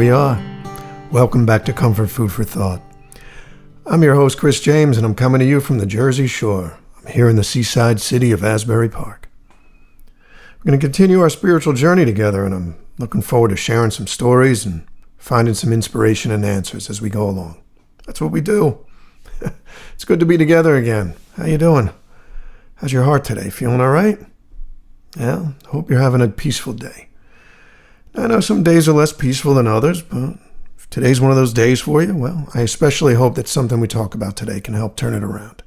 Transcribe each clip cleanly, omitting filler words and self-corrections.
we are. Welcome back to Comfort Food for Thought. I'm your host, Chris James, and I'm coming to you from the Jersey Shore. I'm here in the seaside city of Asbury Park. We're going to continue our spiritual journey together, and I'm looking forward to sharing some stories and finding some inspiration and answers as we go along. That's what we do. It's good to be together again. How you doing? How's your heart today? Feeling all right? Yeah, hope you're having a peaceful day. I know some days are less peaceful than others, but if today's one of those days for you, well, I especially hope that something we talk about today can help turn it around.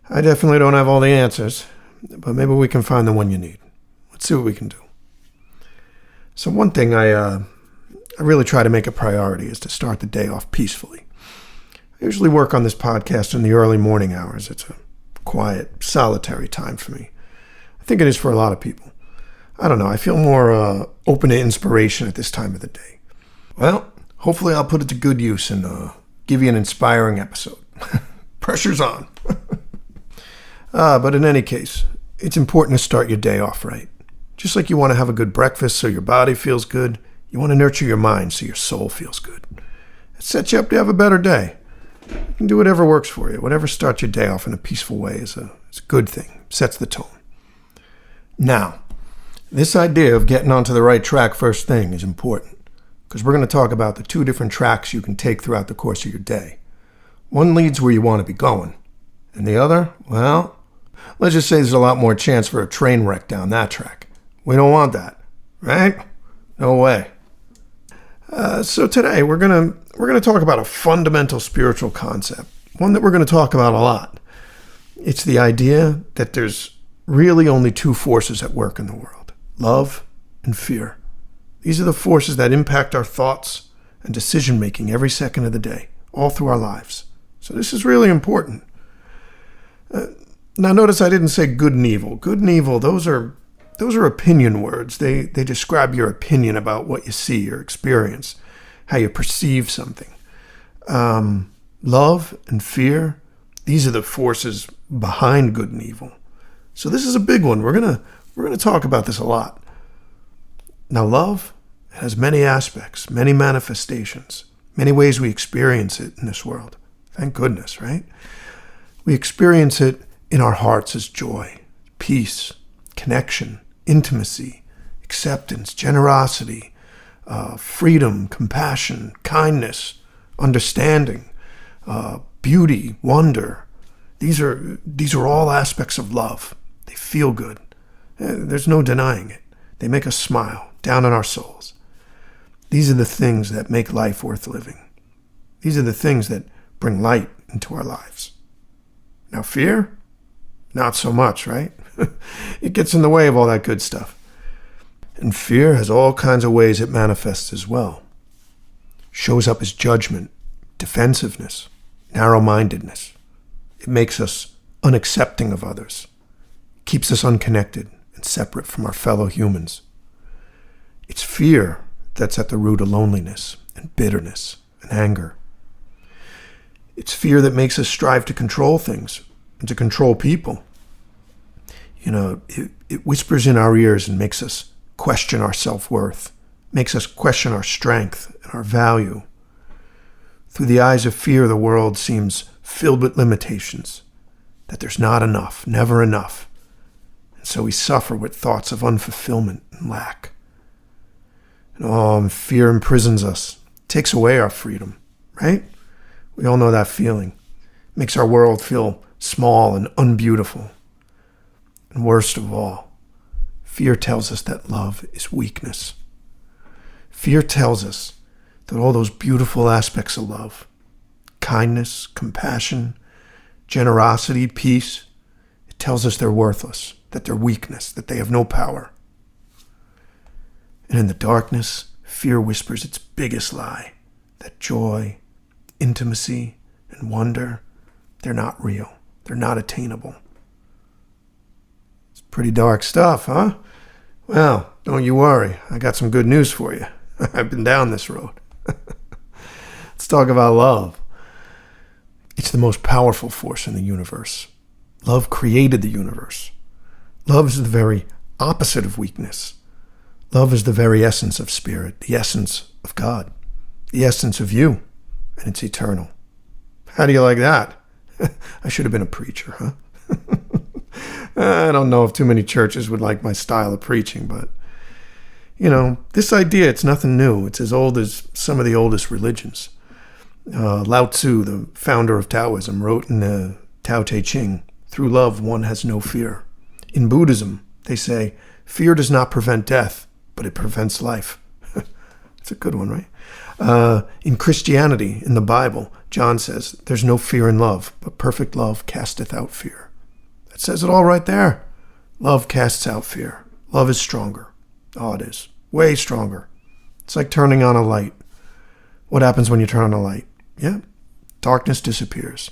I definitely don't have all the answers, but maybe we can find the one you need. Let's see what we can do. So one thing I really try to make a priority is to start the day off peacefully. I usually work on this podcast in the early morning hours. It's a quiet, solitary time for me. I think it is for a lot of people. I don't know, I feel more open to inspiration at this time of the day. Well, hopefully I'll put it to good use and give you an inspiring episode. Pressure's on. But in any case, it's important to start your day off right. Just like you want to have a good breakfast so your body feels good, you want to nurture your mind so your soul feels good. It sets you up to have a better day. You can do whatever works for you. Whatever starts your day off in a peaceful way is a good thing. Sets the tone. Now, this idea of getting onto the right track first thing is important because we're going to talk about the two different tracks you can take throughout the course of your day. One leads where you want to be going, and the other, well, let's just say there's a lot more chance for a train wreck down that track. We don't want that, right? No way. So today we're gonna talk about a fundamental spiritual concept, one that we're going to talk about a lot. It's the idea that there's really only two forces at work in the world: love and fear. These are the forces that impact our thoughts and decision making every second of the day, all through our lives. So this is really important. Now notice I didn't say good and evil. Good and evil, those are opinion words. They describe your opinion about what you see or experience, how you perceive something. Love and fear, these are the forces behind good and evil. So this is a big one. We're gonna talk about this a lot. Now, love has many aspects, many manifestations, many ways we experience it in this world. Thank goodness, right? We experience it in our hearts as joy, peace, connection, intimacy, acceptance, generosity, freedom, compassion, kindness, understanding, beauty, wonder. These are all aspects of love. They feel good. There's no denying it. They make us smile down in our souls. These are the things that make life worth living. These are the things that bring light into our lives. Now, fear? Not so much, right? It gets in the way of all that good stuff. And fear has all kinds of ways it manifests as well. Shows up as judgment, defensiveness, narrow-mindedness. It makes us unaccepting of others, keeps us unconnected and separate from our fellow humans. It's fear that's at the root of loneliness and bitterness and anger. It's fear that makes us strive to control things and to control people. You know, it whispers in our ears and makes us question our self-worth, makes us question our strength and our value. Through the eyes of fear, the world seems filled with limitations, that there's not enough, never enough. And so we suffer with thoughts of unfulfillment and lack. And fear imprisons us, takes away our freedom, right? We all know that feeling. Makes our world feel small and unbeautiful. And worst of all, fear tells us that love is weakness. Fear tells us that all those beautiful aspects of love, kindness, compassion, generosity, peace, it tells us they're worthless, that they're weakness, that they have no power. And in the darkness, fear whispers its biggest lie, that joy, intimacy, and wonder, they're not real. They're not attainable. It's pretty dark stuff, huh? Well, don't you worry. I got some good news for you. I've been down this road. Let's talk about love. It's the most powerful force in the universe. Love created the universe. Love is the very opposite of weakness. Love is the very essence of spirit, the essence of God, the essence of you, and it's eternal. How do you like that? I should have been a preacher, huh? I don't know if too many churches would like my style of preaching, but, this idea, it's nothing new. It's as old as some of the oldest religions. Lao Tzu, the founder of Taoism, wrote in the Tao Te Ching, "Through love, one has no fear." In Buddhism, they say, "Fear does not prevent death, but it prevents life." It's a good one, right? In Christianity, in the Bible, John says, "There's no fear in love, but perfect love casteth out fear." That says it all right there. Love casts out fear. Love is stronger. Oh, it is. Way stronger. It's like turning on a light. What happens when you turn on a light? Yeah, darkness disappears.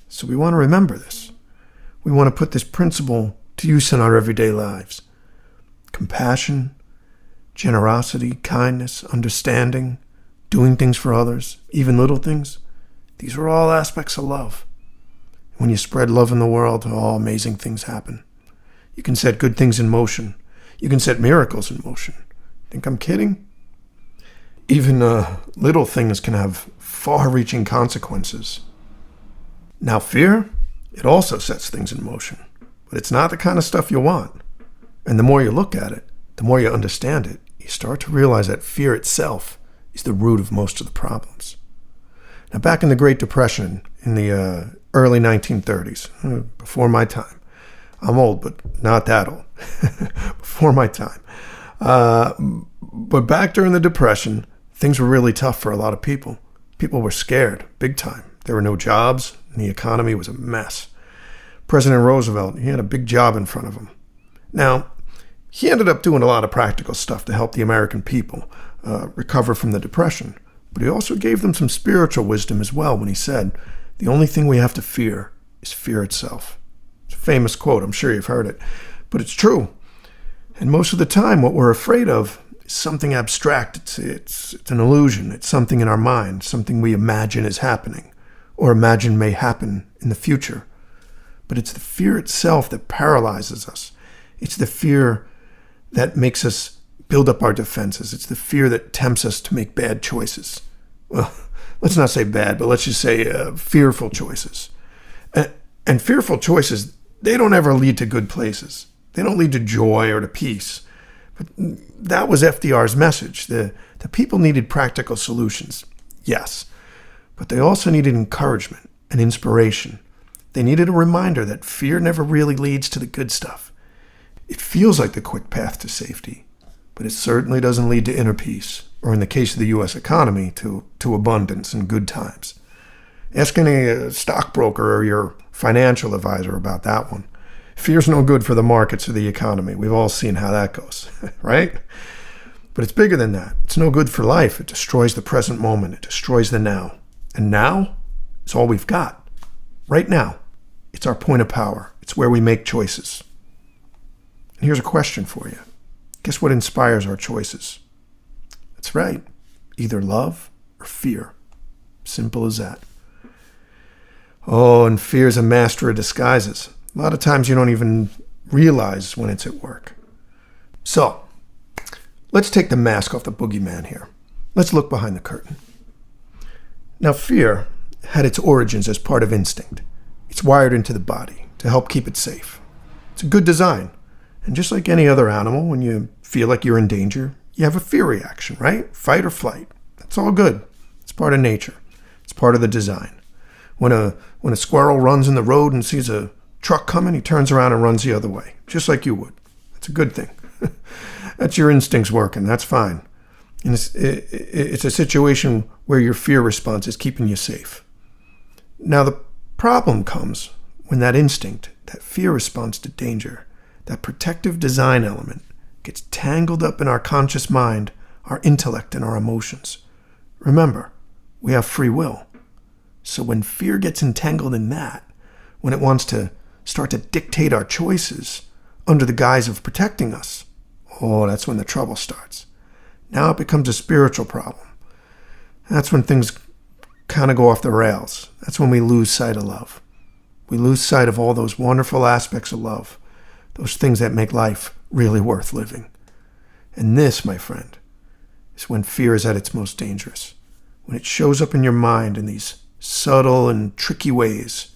So we want to remember this. We want to put this principle to use in our everyday lives. Compassion, generosity, kindness, understanding, doing things for others, even little things. These are all aspects of love. When you spread love in the world, all amazing things happen. You can set good things in motion. You can set miracles in motion. Think I'm kidding? Even little things can have far-reaching consequences. Now, fear, it also sets things in motion. But it's not the kind of stuff you want. And the more you look at it, the more you understand it, you start to realize that fear itself is the root of most of the problems. Now, back in the Great Depression, in the early 1930s, before my time. I'm old, but not that old. Before my time. But back during the Depression, things were really tough for a lot of people. People were scared, big time. There were no jobs, and the economy was a mess. President Roosevelt, he had a big job in front of him. Now, he ended up doing a lot of practical stuff to help the American people recover from the Depression. But he also gave them some spiritual wisdom as well when he said, "The only thing we have to fear is fear itself." It's a famous quote. I'm sure you've heard it. But it's true. And most of the time, what we're afraid of is something abstract. It's an illusion. It's something in our mind, something we imagine is happening or imagine may happen in the future. But it's the fear itself that paralyzes us. It's the fear that makes us build up our defenses. It's the fear that tempts us to make bad choices. Well, let's not say bad, but let's just say fearful choices. And fearful choices, they don't ever lead to good places. They don't lead to joy or to peace. But that was FDR's message. The people needed practical solutions, yes. But they also needed encouragement and inspiration. They needed a reminder that fear never really leads to the good stuff. It feels like the quick path to safety, but it certainly doesn't lead to inner peace, or in the case of the U.S. economy, to abundance and good times. Ask any stockbroker or your financial advisor about that one. Fear's no good for the markets or the economy. We've all seen how that goes, right? But it's bigger than that. It's no good for life. It destroys the present moment. It destroys the now. And now, it's all we've got. Right now, it's our point of power. It's where we make choices. And here's a question for you. Guess what inspires our choices? That's right. Either love or fear. Simple as that. Oh, and fear's a master of disguises. A lot of times you don't even realize when it's at work. So, let's take the mask off the boogeyman here. Let's look behind the curtain. Now, fear had its origins as part of instinct. It's wired into the body to help keep it safe. It's a good design. And just like any other animal, when you feel like you're in danger, you have a fear reaction, right? Fight or flight. That's all good. It's part of nature. It's part of the design. When a squirrel runs in the road and sees a truck coming, he turns around and runs the other way, just like you would. That's a good thing. That's your instincts working. That's fine. And it's a situation where your fear response is keeping you safe. Now, the problem comes when that instinct, that fear response to danger, that protective design element gets tangled up in our conscious mind, our intellect, and our emotions. Remember, we have free will. So when fear gets entangled in that, when it wants to start to dictate our choices under the guise of protecting us, oh, that's when the trouble starts. Now it becomes a spiritual problem. That's when things kind of go off the rails. That's when we lose sight of love. We lose sight of all those wonderful aspects of love, those things that make life really worth living. And this, my friend, is when fear is at its most dangerous, when it shows up in your mind in these subtle and tricky ways.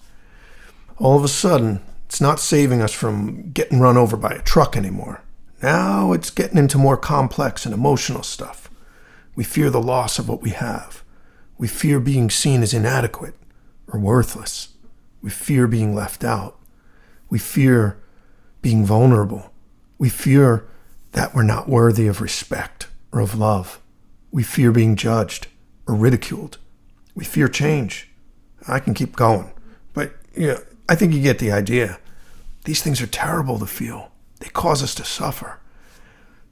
All of a sudden, it's not saving us from getting run over by a truck anymore. Now it's getting into more complex and emotional stuff. We fear the loss of what we have. We fear being seen as inadequate or worthless. We fear being left out. We fear being vulnerable. We fear that we're not worthy of respect or of love. We fear being judged or ridiculed. We fear change. I can keep going, but I think you get the idea. These things are terrible to feel. They cause us to suffer.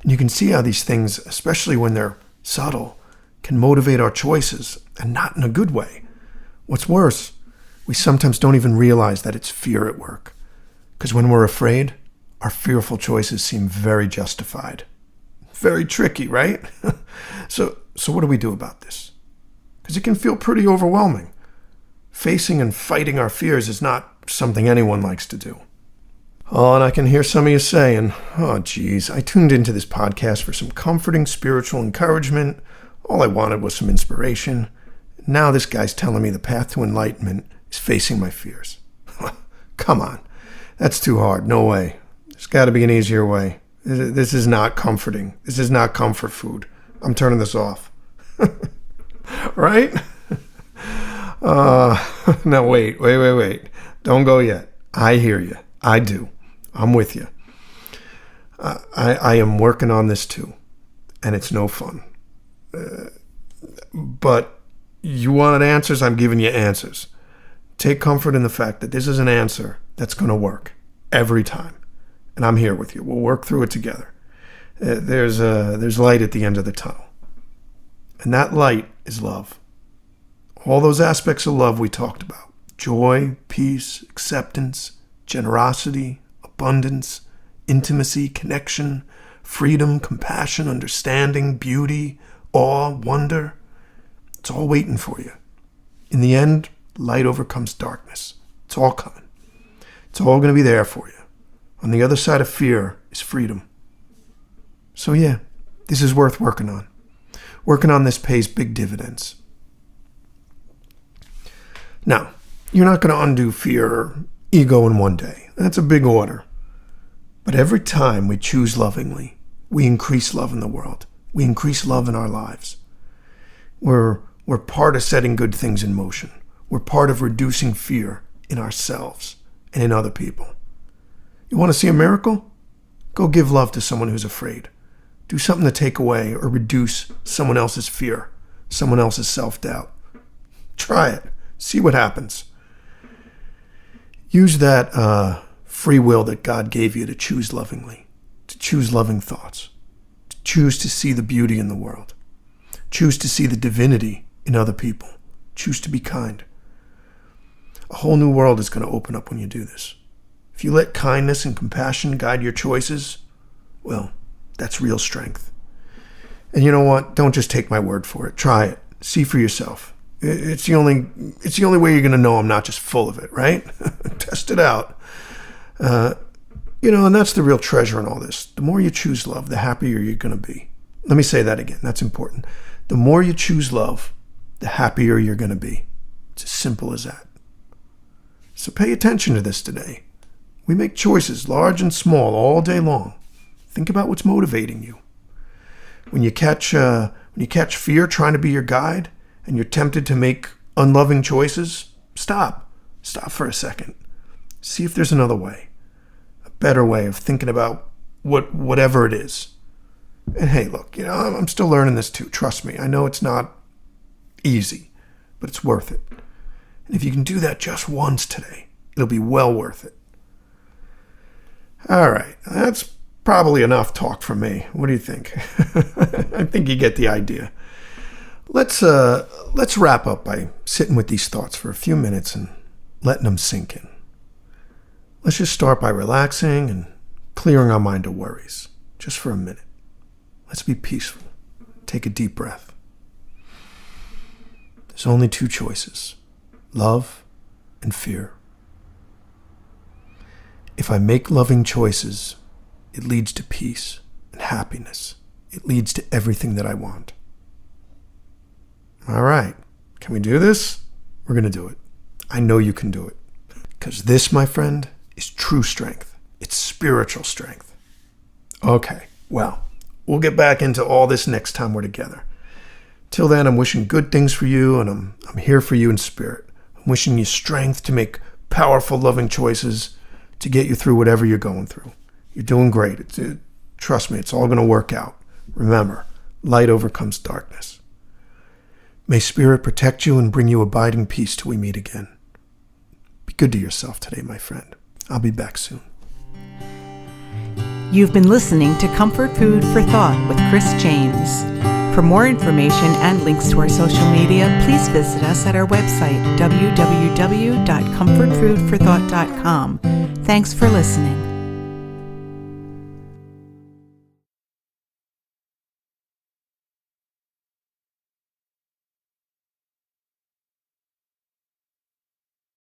And you can see how these things, especially when they're subtle, can motivate our choices, and not in a good way. What's worse, we sometimes don't even realize that it's fear at work. Because when we're afraid, our fearful choices seem very justified. Very tricky, right? So what do we do about this? Because it can feel pretty overwhelming. Facing and fighting our fears is not something anyone likes to do. Oh, and I can hear some of you saying, oh, geez, I tuned into this podcast for some comforting spiritual encouragement. All I wanted was some inspiration. Now this guy's telling me the path to enlightenment is facing my fears. Come on. That's too hard. No way. There's got to be an easier way. This is not comforting. This is not comfort food. I'm turning this off. Right? Now wait. Don't go yet. I hear you. I do. I'm with you. I am working on this too, and it's no fun. But you wanted answers, I'm giving you answers. Take comfort in the fact that this is an answer that's going to work every time. And I'm here with you. We'll work through it together. There's light at the end of the tunnel. And that light is love. All those aspects of love we talked about. Joy, peace, acceptance, generosity, abundance, intimacy, connection, freedom, compassion, understanding, beauty, awe, wonder. It's all waiting for you. In the end, light overcomes darkness. It's all coming. It's all going to be there for you. On the other side of fear is freedom. So yeah, this is worth working on. Working on this pays big dividends. Now, you're not going to undo fear or ego in one day. That's a big order. But every time we choose lovingly, we increase love in the world. We increase love in our lives. We're part of setting good things in motion. We're part of reducing fear in ourselves and in other people. You want to see a miracle? Go give love to someone who's afraid. Do something to take away or reduce someone else's fear, someone else's self-doubt. Try it. See what happens. Use that free will that God gave you to choose lovingly, to choose loving thoughts, to choose to see the beauty in the world, choose to see the divinity in other people, choose to be kind. A whole new world is going to open up when you do this. If you let kindness and compassion guide your choices, well, that's real strength. And you know what? Don't just take my word for it. Try it. See for yourself. It's the only way you're going to know I'm not just full of it, right? Test it out. And that's the real treasure in all this. The more you choose love, the happier you're going to be. Let me say that again. That's important. The more you choose love, the happier you're going to be. It's as simple as that. So pay attention to this today. We make choices, large and small, all day long. Think about what's motivating you. When you catch fear trying to be your guide, and you're tempted to make unloving choices, stop. Stop for a second. See if there's another way, a better way of thinking about whatever it is. And hey, look, I'm still learning this too. Trust me. I know it's not easy, but it's worth it. And if you can do that just once today, it'll be well worth it. All right, that's probably enough talk from me. What do you think? I think you get the idea. Let's wrap up by sitting with these thoughts for a few minutes and letting them sink in. Let's just start by relaxing and clearing our mind of worries, just for a minute. Let's be peaceful. Take a deep breath. There's only two choices, love and fear. If I make loving choices, it leads to peace and happiness. It leads to everything that I want. All right. Can we do this? We're going to do it. I know you can do it. Because this, my friend, is true strength. It's spiritual strength. Okay, well, we'll get back into all this next time we're together. Till then, I'm wishing good things for you, and I'm here for you in spirit. I'm wishing you strength to make powerful, loving choices to get you through whatever you're going through. You're doing great. Trust me, it's all going to work out. Remember, light overcomes darkness. May Spirit protect you and bring you abiding peace till we meet again. Be good to yourself today, my friend. I'll be back soon. You've been listening to Comfort Food for Thought with Chris James. For more information and links to our social media, please visit us at our website, www.comfortfoodforthought.com. Thanks for listening.